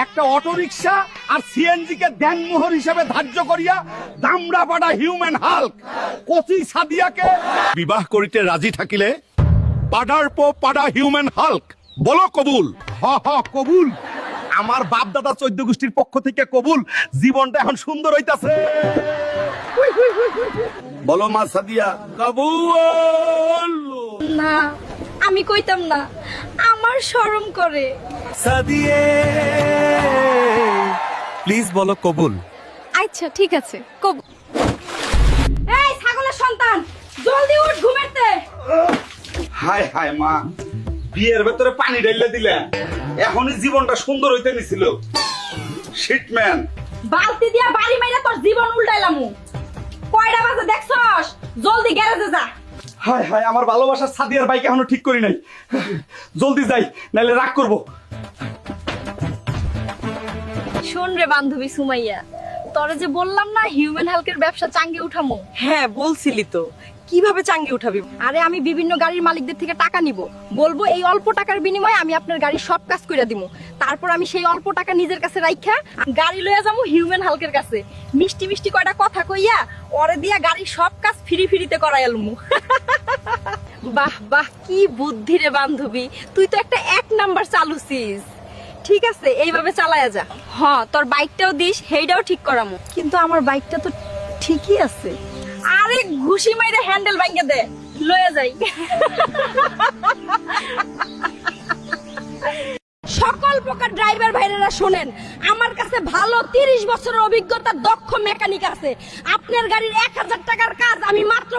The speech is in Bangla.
একটা অটোরিকশা আর সিএনজি কে দেনমোহর হিসেবে ধার্য করিয়া দামড়াপাড়া হিউম্যান হাল্ক কচি সাদিয়াকে বিবাহ করিতে রাজি থাকিলে পাড়ার পো পাড়া হিউম্যান হাল্ক বলো কবুল। হ হ কবুল, আমার বাপ দাদা 14 গোষ্ঠীর পক্ষ থেকে কবুল। জীবনটা এখন সুন্দর হইতাছে। বলো মা সাদিয়া কবুল। না আমি কইতাম না, আমার শরম করে। সাদিয়ে প্লিজ বলো কবুল। আচ্ছা ঠিক আছে কবুল। এই ছাগলের সন্তান, জলদি উঠ ঘুমেতে। হায় হায় মা, বিয়ের ভেতরে পানি ঢেলে দিলে, এখনই জীবনটা সুন্দর হইতে নিছিল। শিটম্যান, বালতি দিয়া বাড়ি মাইরা তোর জীবন উল্টাইলামু। কয়টা বাজে দেখছস? জলদি গ্যারেজে যা। হায় হায়, আমার ভালোবাসার সাদিয়ার বাইক এখনো ঠিক করি নাই। জলদি যাই, নাইলে রাগ করব। শোন রে বান্ধবী সুমাইয়া, তোরে যে বললাম না হিউম্যান হাল্কের ব্যবসা চাঙ্গে উঠামু। হ্যাঁ বলছিলি তো, কিভাবে চাঙ্গে উঠাবি? আরে আমি বিভিন্ন গাড়ির মালিকদের থেকে টাকা নিব, বলবো এই অল্প টাকার বিনিময়ে আমি আপনার গাড়ির সব কাজ কইরা দিমু। তারপর আমি সেই অল্প টাকা নিজের কাছে রাইখা গাড়ি লইয়া যামু হিউম্যান হাল্কের কাছে। মিষ্টি মিষ্টি কয়টা কথা কইয়া ওরে দিয়া গাড়ির সব কাজ ফ্রিতে করাইলমু। বাহ বাহ, কি বুদ্ধি রে বান্ধবী, তুই তো একটা এক নাম্বার চালুছিস। ঠিক আছে, এইভাবে চালায়া যা। হ্যাঁ, তোর বাইকটাও দিস, হেইটাও ঠিক করামু। কিন্তু আমার বাইকটা তো ঠিকই আছে। আরে ঘুষি মাইরে হ্যান্ডেল ভাঙে দে, লয়ে যাই। সকল প্রকার ড্রাইভার ভাইরা শোনেন, আমার কাছে ভালো 30 বছরের অভিজ্ঞতা দক্ষ মেকানিক আছে। আপনার গাড়ির 1000 টাকার কাজ আমি মাত্র